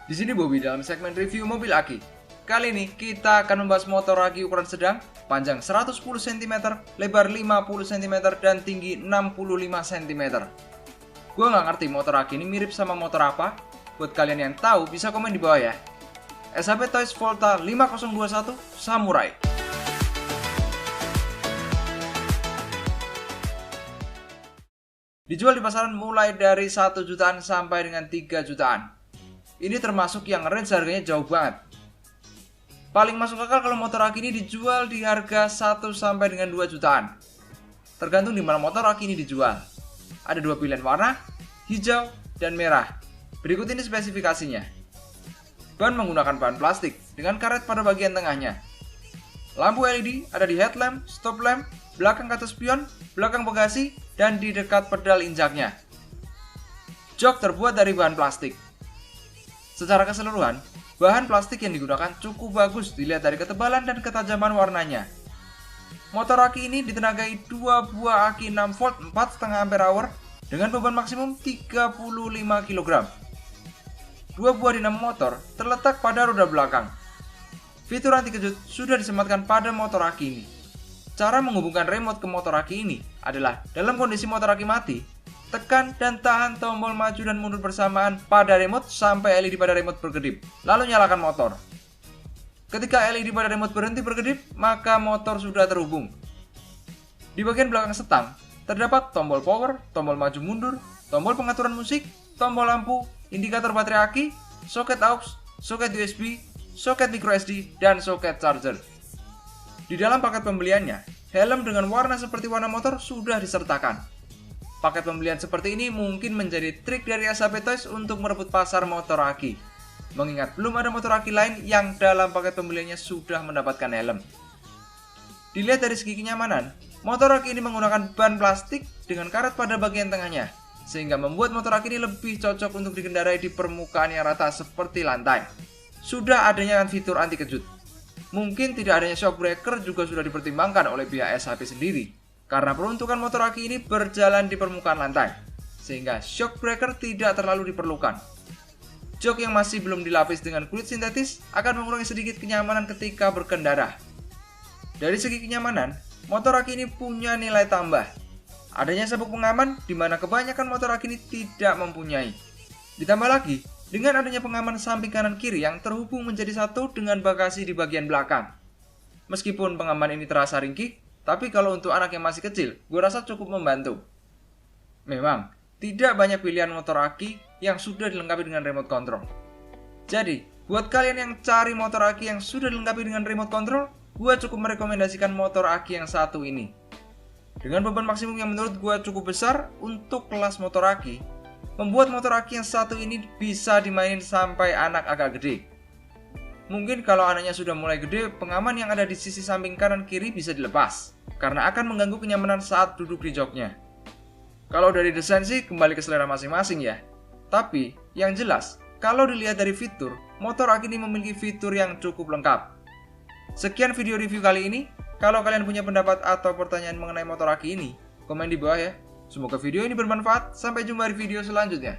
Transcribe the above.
Di sini Bobby dalam segmen review mobil aki. Kali ini kita akan membahas motor aki ukuran sedang, panjang 110 cm, lebar 50 cm, dan tinggi 65 cm. Gue nggak ngerti motor aki ini mirip sama motor apa. Buat kalian yang tahu bisa komen di bawah ya. SHP Toys Volta 5021 Samurai. Dijual di pasaran mulai dari 1 jutaan sampai dengan 3 jutaan. Ini termasuk yang range harganya jauh banget. Paling masuk akal kalau motor aki ini dijual di harga 1 sampai dengan 2 jutaan. Tergantung di mana motor aki ini dijual. Ada dua pilihan warna, hijau dan merah. Berikut ini spesifikasinya. Ban menggunakan bahan plastik dengan karet pada bagian tengahnya. Lampu LED ada di headlamp, stop lamp, belakang kaca spion, belakang bagasi, dan di dekat pedal injaknya. Jok terbuat dari bahan plastik. Secara keseluruhan, bahan plastik yang digunakan cukup bagus dilihat dari ketebalan dan ketajaman warnanya. Motor aki ini ditenagai 2 buah aki 6 volt 4,5 Ah dengan beban maksimum 35 kg. 2 buah dinamo motor terletak pada roda belakang. Fitur anti kejut sudah disematkan pada motor aki ini. Cara menghubungkan remote ke motor aki ini adalah dalam kondisi motor aki mati, tekan dan tahan tombol maju dan mundur bersamaan pada remote sampai LED pada remote berkedip, lalu nyalakan motor. Ketika LED pada remote berhenti berkedip, maka motor sudah terhubung. Di bagian belakang setang, terdapat tombol power, tombol maju mundur, tombol pengaturan musik, tombol lampu, indikator baterai aki, soket aux, soket USB, soket microSD, dan soket charger. Di dalam paket pembeliannya, helm dengan warna seperti warna motor sudah disertakan. Paket pembelian seperti ini mungkin menjadi trik dari SHP Toys untuk merebut pasar motor aki. Mengingat belum ada motor aki lain yang dalam paket pembeliannya sudah mendapatkan helm. Dilihat dari segi kenyamanan, motor aki ini menggunakan ban plastik dengan karet pada bagian tengahnya, sehingga membuat motor aki ini lebih cocok untuk dikendarai di permukaan yang rata seperti lantai. Sudah adanya fitur anti kejut. Mungkin tidak adanya shock breaker juga sudah dipertimbangkan oleh pihak SHP sendiri, karena peruntukan motor aki ini berjalan di permukaan lantai, sehingga shock breaker tidak terlalu diperlukan. Jok yang masih belum dilapis dengan kulit sintetis akan mengurangi sedikit kenyamanan ketika berkendara. Dari segi kenyamanan, motor aki ini punya nilai tambah. Adanya sabuk pengaman di mana kebanyakan motor aki ini tidak mempunyai. Ditambah lagi, dengan adanya pengaman samping kanan kiri yang terhubung menjadi satu dengan bagasi di bagian belakang. Meskipun pengaman ini terasa ringkih, tapi kalau untuk anak yang masih kecil, gue rasa cukup membantu. Memang, tidak banyak pilihan motor aki yang sudah dilengkapi dengan remote control. Jadi, buat kalian yang cari motor aki yang sudah dilengkapi dengan remote control, gue cukup merekomendasikan motor aki yang satu ini. Dengan beban maksimum yang menurut gue cukup besar untuk kelas motor aki, membuat motor aki yang satu ini bisa dimainin sampai anak agak gede. Mungkin kalau anaknya sudah mulai gede, pengaman yang ada di sisi samping kanan kiri bisa dilepas, karena akan mengganggu kenyamanan saat duduk di joknya. Kalau dari desain sih kembali ke selera masing-masing ya. Tapi, yang jelas, kalau dilihat dari fitur, motor aki ini memiliki fitur yang cukup lengkap. Sekian video review kali ini. Kalau kalian punya pendapat atau pertanyaan mengenai motor aki ini, komen di bawah ya. Semoga video ini bermanfaat. Sampai jumpa di video selanjutnya.